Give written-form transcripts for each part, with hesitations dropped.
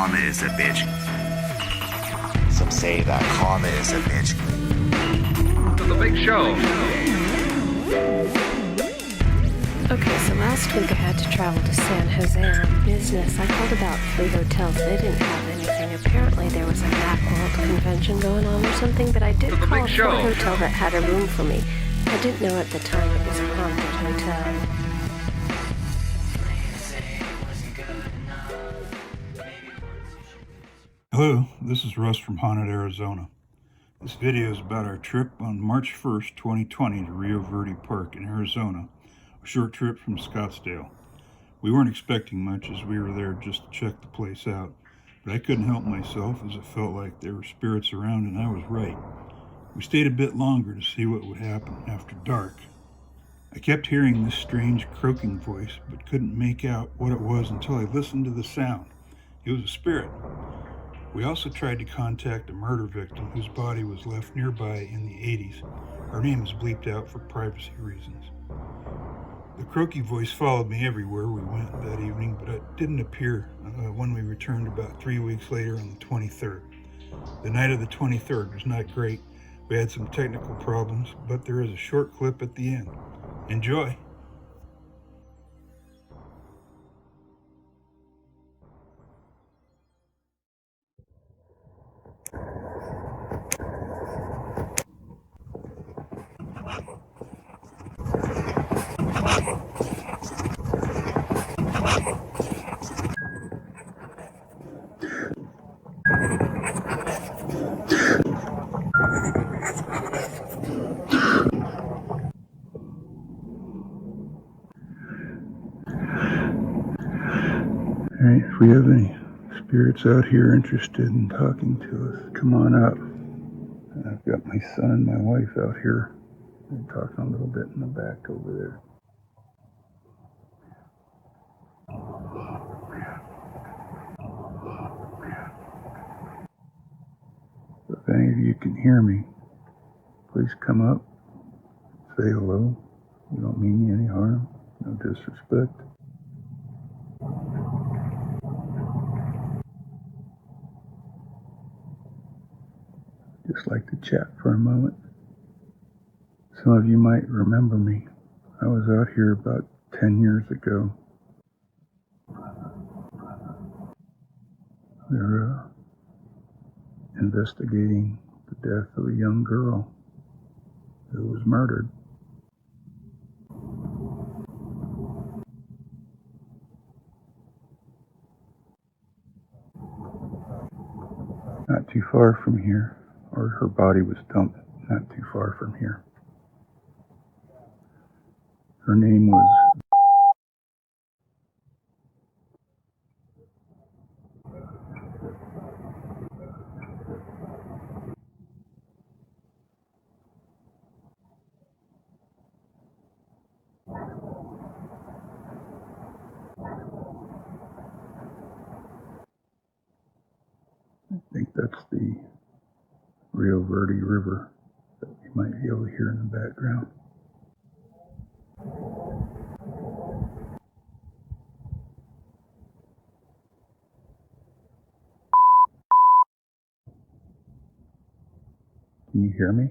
karma is a bitch. Some say that karma is a bitch. To the big show. Okay, so last week I had to travel to San Jose on business. I called about 3 hotels. They didn't have anything. Apparently there was a Macworld convention going on or something, but I did call a hotel that had a room for me. I didn't know at the time it was a haunted hotel. Hello, this is Russ from Haunted Arizona. This video is about our trip on March 1st, 2020 to Rio Verde Park in Arizona, a short trip from Scottsdale. We weren't expecting much as we were there just to check the place out, but I couldn't help myself as it felt like there were spirits around and I was right. We stayed a bit longer to see what would happen after dark. I kept hearing this strange croaking voice but couldn't make out what it was until I listened to the sound. It was a spirit. We also tried to contact a murder victim whose body was left nearby in the 80s. Our name is bleeped out for privacy reasons. The croaky voice followed me everywhere we went that evening, but it didn't appear when we returned about 3 weeks later on the 23rd. The night of the 23rd was not great. We had some technical problems, but there is a short clip at the end. Enjoy! Alright, if we have any spirits out here interested in talking to us, come on up. I've got my son and my wife out here. They're talking a little bit in the back over there. If any of you can hear me, please come up, say hello. We don't mean you any harm, no disrespect. Just like to chat for a moment. Some of you might remember me. I was out here about 10 years ago. We were investigating the death of a young girl who was murdered. Not too far from here, or her body was dumped not too far from here. Her name was I think that's the Rio Verde River that you might be able to hear in the background. Can you hear me?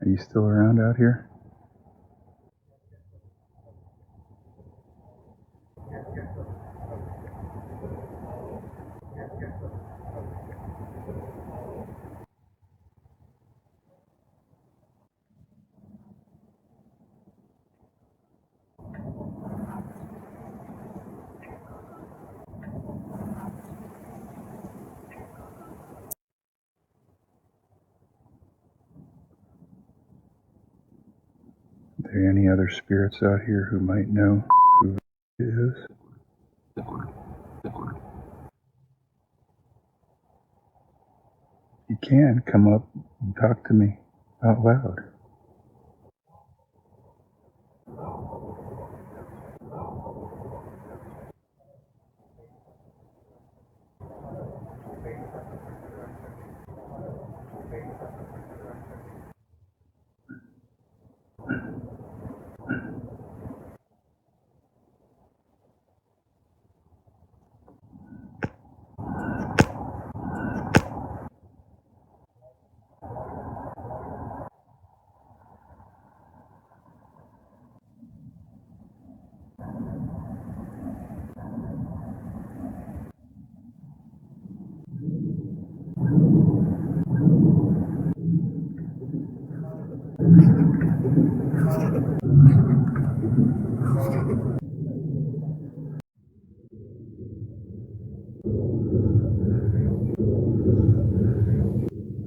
Are you still around out here? Are there any other spirits out here who might know who it is? You can come up and talk to me out loud.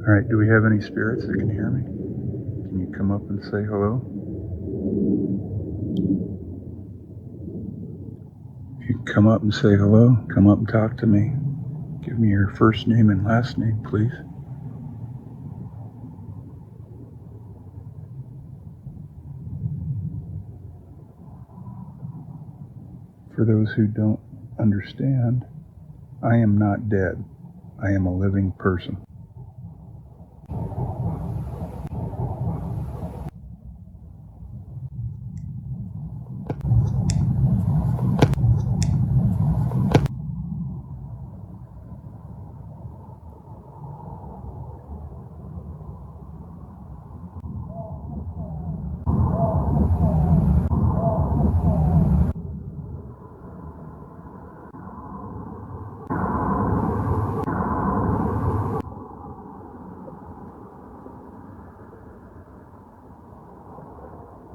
Alright, do we have any spirits that can hear me? Can you come up and say hello? If you can come up and say hello, come up and talk to me. Give me your first name and last name, please. For those who don't understand, I am not dead. I am a living person.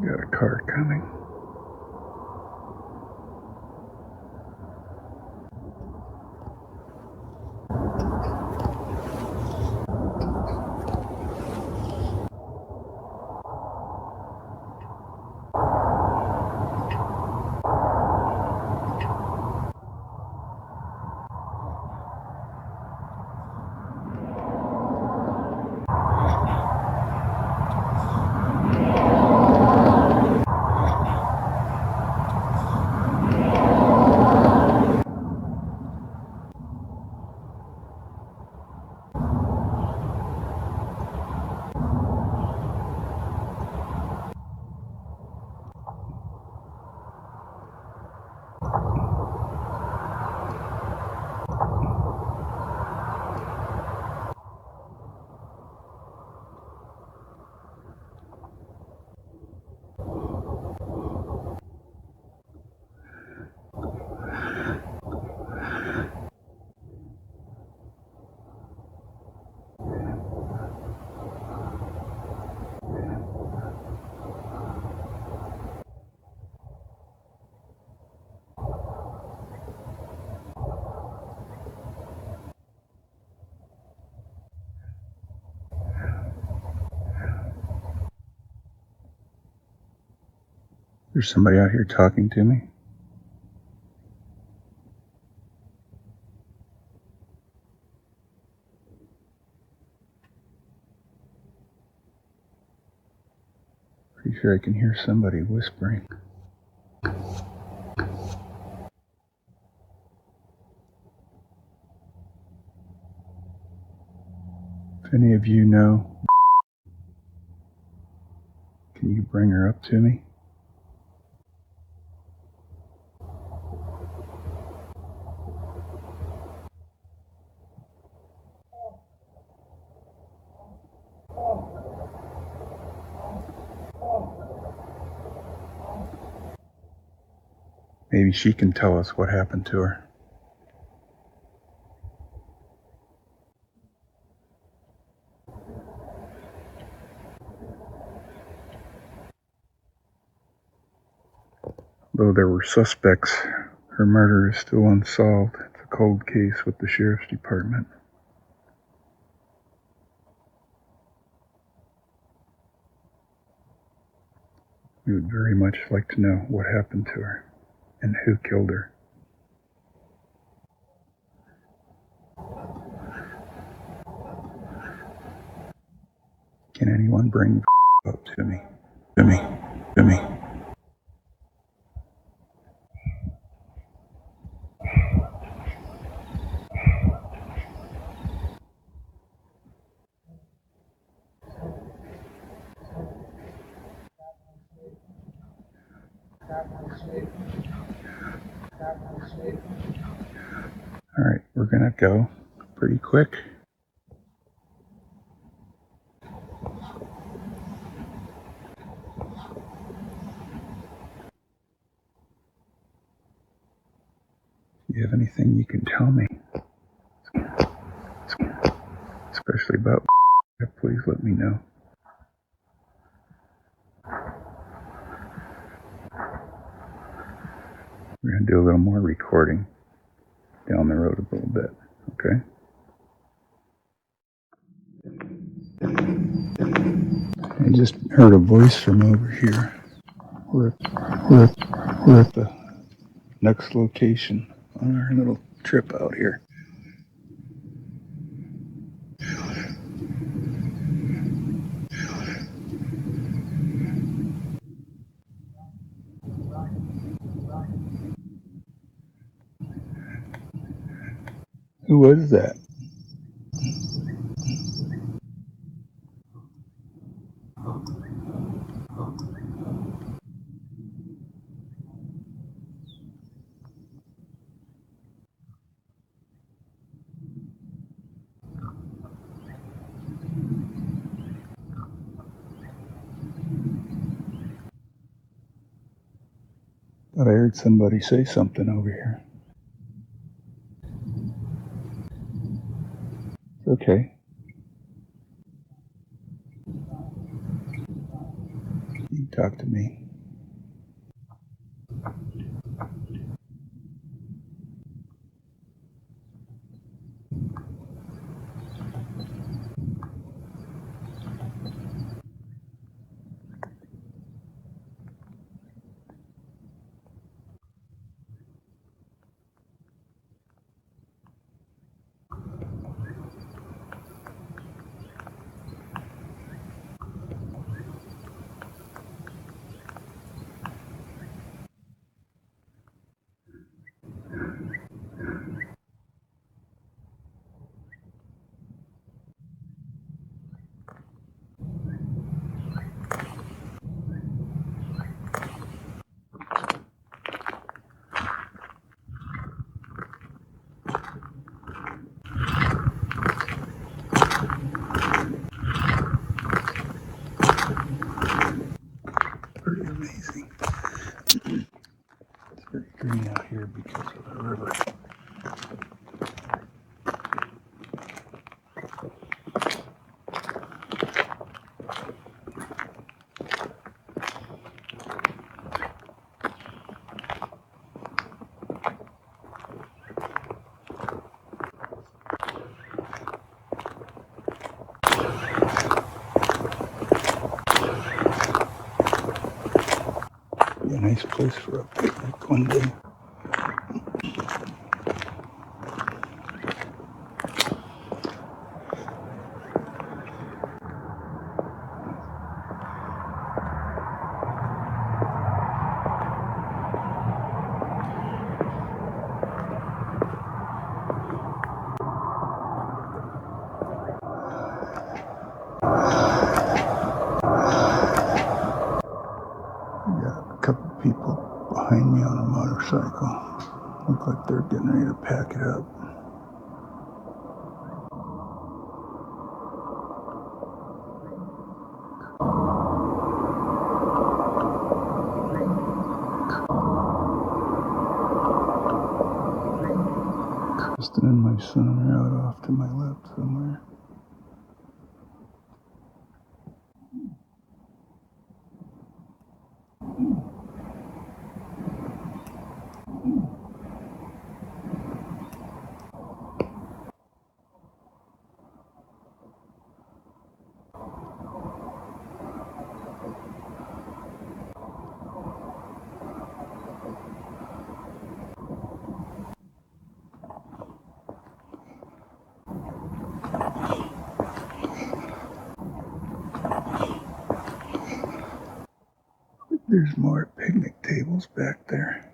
Got a car coming. There's somebody out here talking to me. Pretty sure I can hear somebody whispering. If any of you know, can you bring her up to me? Maybe she can tell us what happened to her. Though there were suspects, her murder is still unsolved. It's a cold case with the sheriff's department. We would very much like to know what happened to her and who killed her. Can anyone bring up to me? To me. To me. All right, we're gonna go pretty quick. If you have anything you can tell me, especially about please let me know. We're going to do a little more recording down the road a little bit, okay? I just heard a voice from over here. We're at the next location on our little trip out here. Who was that? Thought I heard somebody say something over here. Okay. You can talk to me. Pretty amazing. It's very green out here because of the river. Be a nice place for a picnic one day. Got a couple people behind me on a motorcycle. Look like they're getting ready to pack it up. Kristen and my son are out off to my left somewhere. There's more picnic tables back there.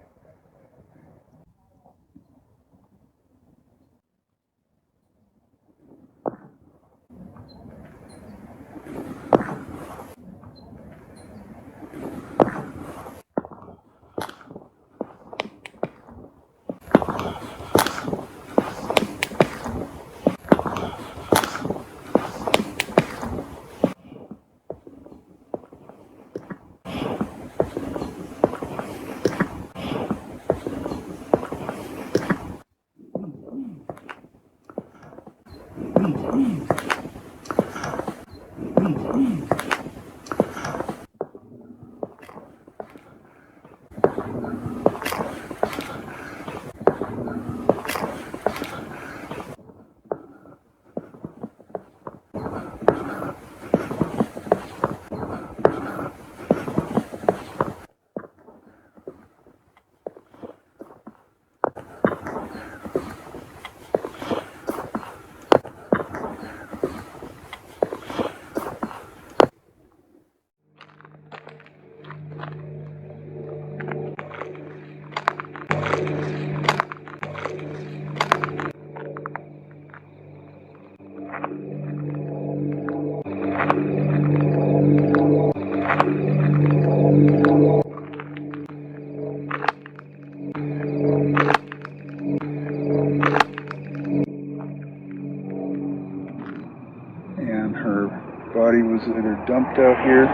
and her body was either dumped out here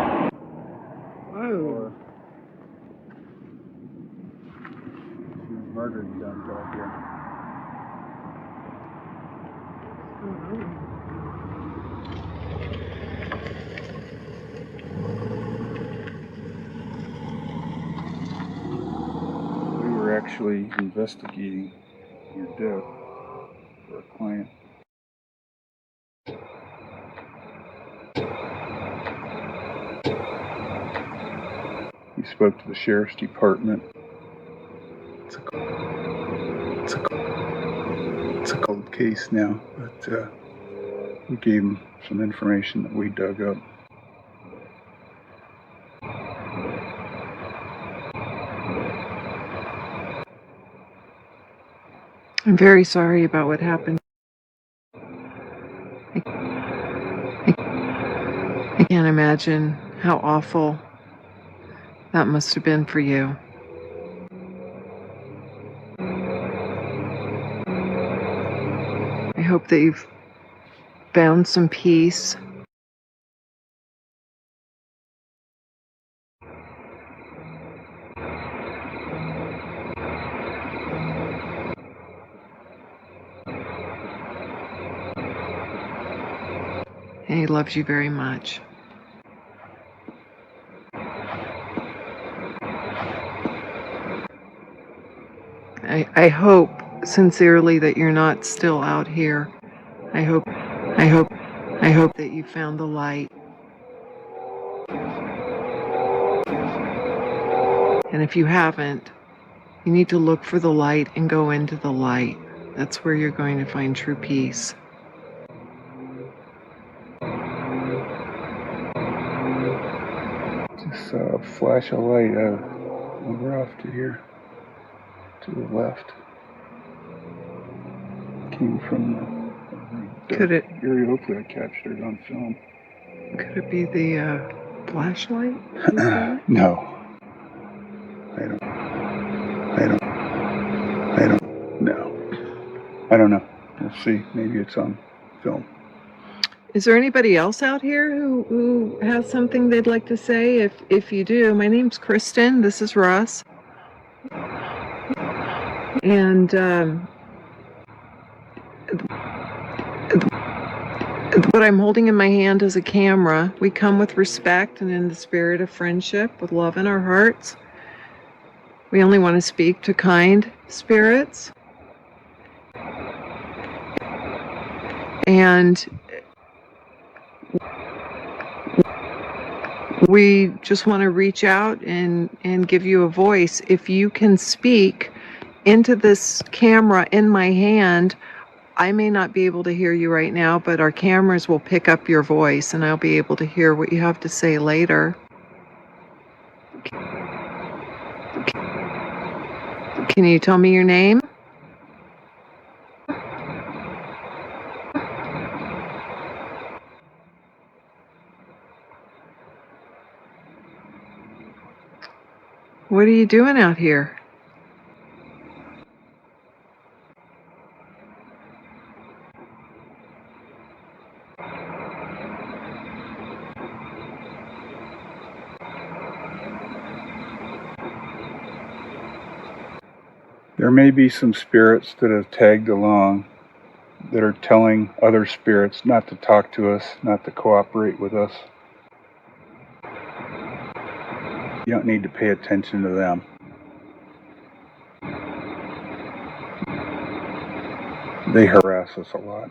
Whoa. or she was murdered and dumped out here. We were actually investigating your death for a client. We spoke to the sheriff's department. It's a cold case now, but we gave them some information that we dug up. I'm very sorry about what happened. I can't imagine how awful that must have been for you. I hope that you've found some peace. And he loves you very much. I hope sincerely that you're not still out here. I hope that you found the light. And if you haven't, you need to look for the light and go into the light. That's where you're going to find true peace. Just saw a flash of light over off to here, to the left. Came from the Could it area. Hopefully I captured it on film. could it be the flashlight? No. No. I don't know. We'll see. Maybe it's on film. Is there anybody else out here who has something they'd like to say? If you do, my name's Kristen. This is Russ. And what I'm holding in my hand is a camera. We come with respect and in the spirit of friendship, with love in our hearts. We only want to speak to kind spirits. And we just want to reach out and give you a voice. If you can speak into this camera in my hand, I may not be able to hear you right now, but our cameras will pick up your voice and I'll be able to hear what you have to say later. Can you tell me your name? What are you doing out here? There may be some spirits that have tagged along that are telling other spirits not to talk to us, not to cooperate with us. You don't need to pay attention to them. They harass us a lot.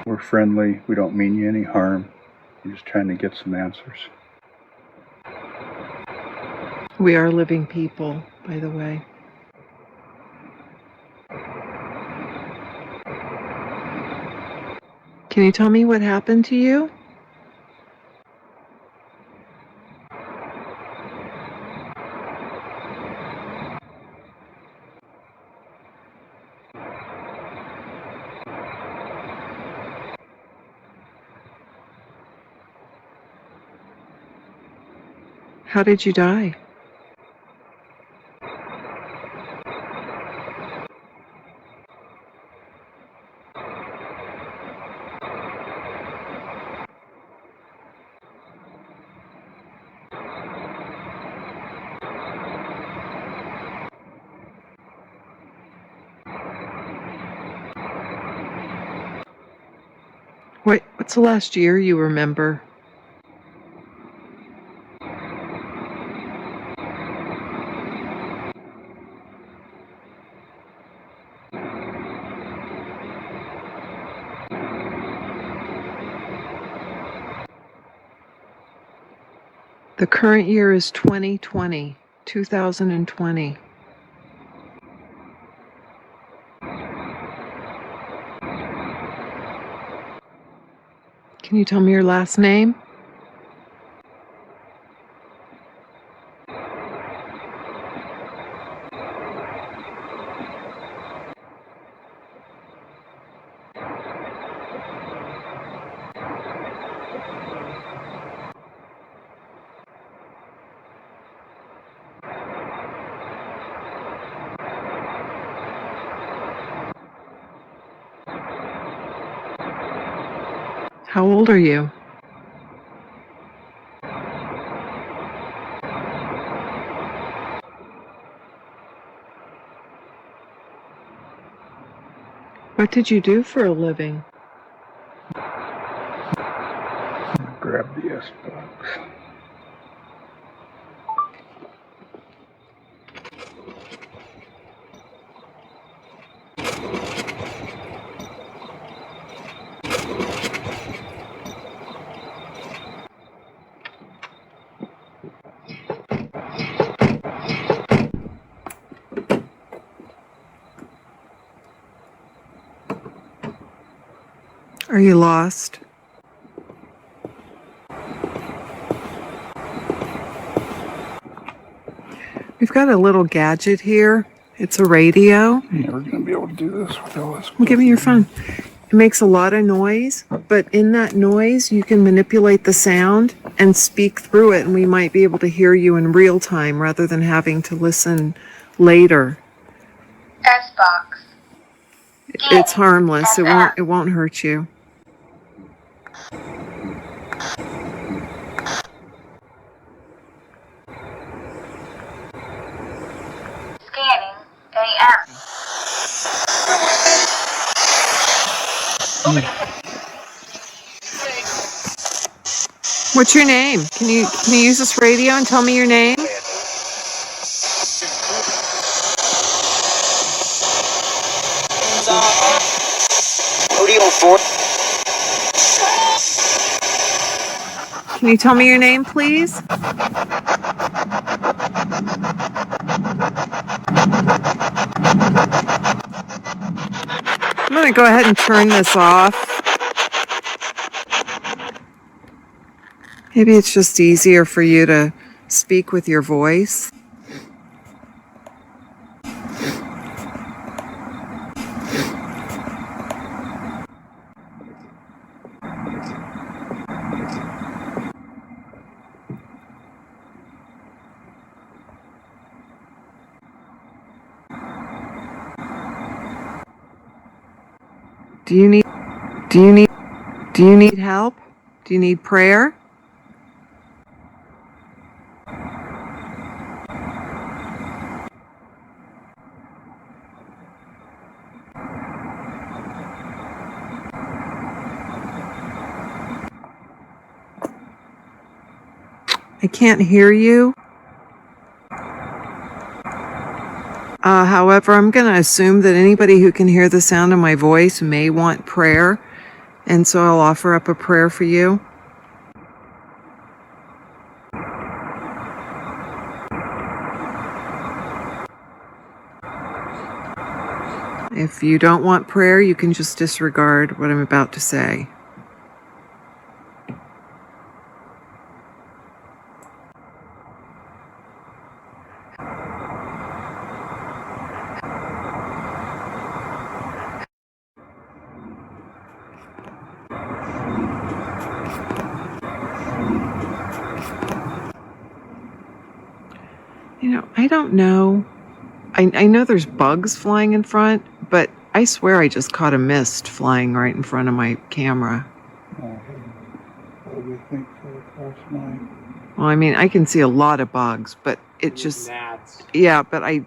We're friendly. We don't mean you any harm. We're just trying to get some answers. We are living people, by the way. Can you tell me what happened to you? How did you die? What's the last year you remember? The current year is 2020. 2020. Can you tell me your last name? How old are you? What did you do for a living? Grab the S box. Are you lost? We've got a little gadget here. It's a radio. You're never going to be able to do this without us. Well, give me your phone. It makes a lot of noise, but in that noise, you can manipulate the sound and speak through it, and we might be able to hear you in real time rather than having to listen later. S box. It's harmless. It won't hurt you. Scanning AM. What's your name? Can you use this radio and tell me your name? Can you tell me your name, please? I'm going to go ahead and turn this off. Maybe it's just easier for you to speak with your voice. Do you need help? Do you need prayer? I can't hear you. However, I'm going to assume that anybody who can hear the sound of my voice may want prayer, and so I'll offer up a prayer for you. If you don't want prayer, you can just disregard what I'm about to say. I don't know. I know there's bugs flying in front, but I swear I just caught a mist flying right in front of my camera. What do you think across mine? Well, I mean, I can see a lot of bugs, but it just... Gnats. Yeah, but I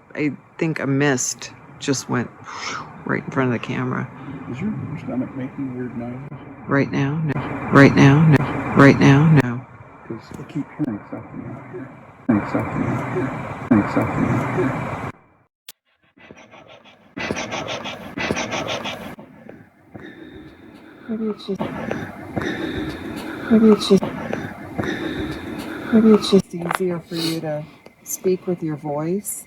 think a mist just went right in front of the camera. Is your stomach making weird noises? Right now, no. Right now, no. Right now, no. Because I keep hearing something out here. Hearing something out here. Hearing something out here. Maybe it's just, maybe it's just, maybe it's just easier for you to speak with your voice.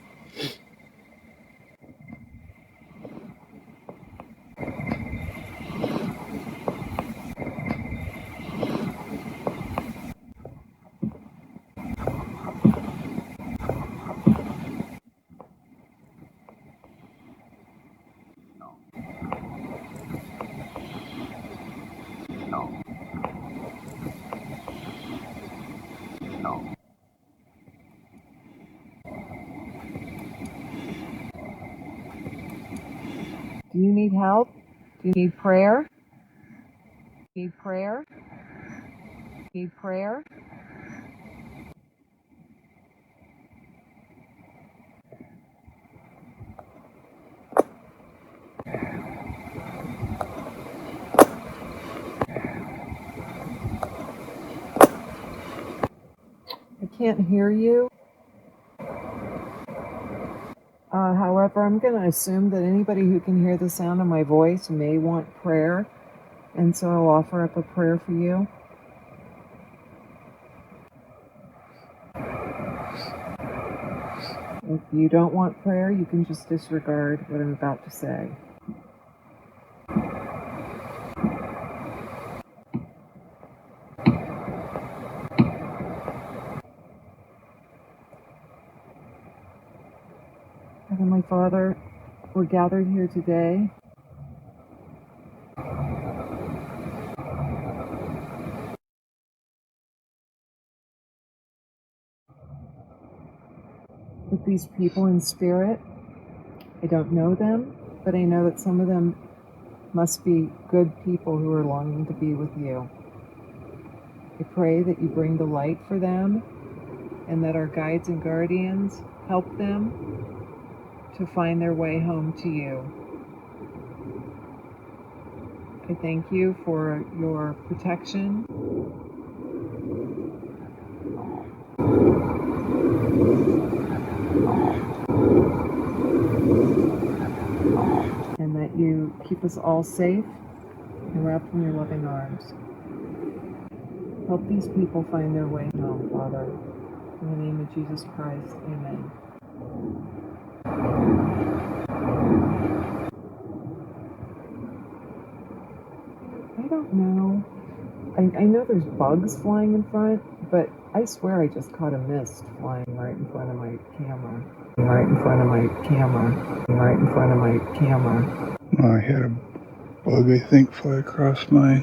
Do you need help? Do you need prayer? Need prayer? Need prayer? I can't hear you. However, I'm going to assume that anybody who can hear the sound of my voice may want prayer, and so I'll offer up a prayer for you. If you don't want prayer, you can just disregard what I'm about to say. Heavenly Father, we're gathered here today with these people in spirit. I don't know them, but I know that some of them must be good people who are longing to be with you. I pray that you bring the light for them and that our guides and guardians help them to find their way home to you. I thank you for your protection and that you keep us all safe and wrapped in your loving arms. Help these people find their way home, Father. In the name of Jesus Christ, amen. I don't know. I know there's bugs flying in front, but I swear I just caught a mist flying right in front of my camera. Right in front of my camera. Right in front of my camera. I had a bug, I think, fly across my...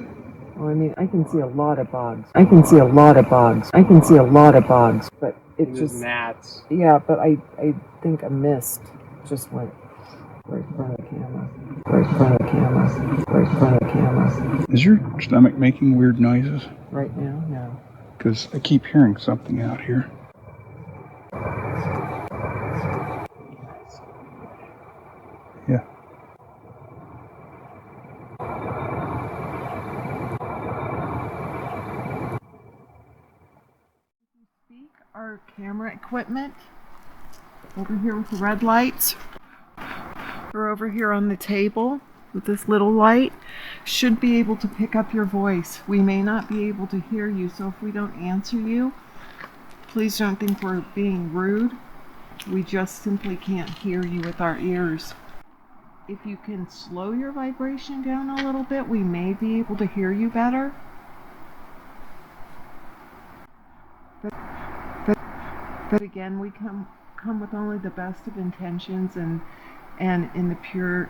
Well, I mean, I can see a lot of bugs. I can see a lot of bugs. I can see a lot of bugs, but it's just gnats. Yeah, but I think a mist just went right in front of the camera. Right in front of the camera. Right in front of the camera. Is your stomach making weird noises? Right now, no. Because I keep hearing something out here. Yeah. Speak our camera equipment over here with the red lights. Or over here on the table with this little light should be able to pick up your voice. We may not be able to hear you, so if we don't answer you, please don't think we're being rude. We just simply can't hear you with our ears. If you can slow your vibration down a little bit, we may be able to hear you better. But again, we come with only the best of intentions and in the pure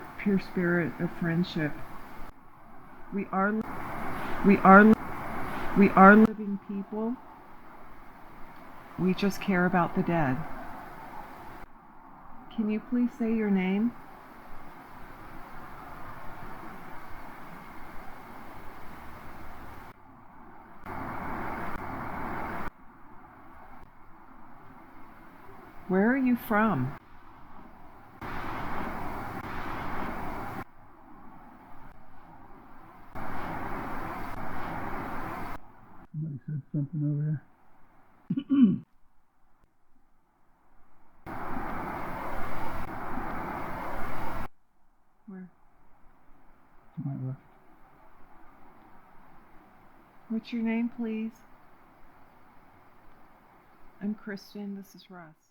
spirit of friendship. We are living people. We just care about the dead. Can you please say your name? Where are you from? something over here. Where? To my left. What's your name, please? I'm Kristen. This is Russ.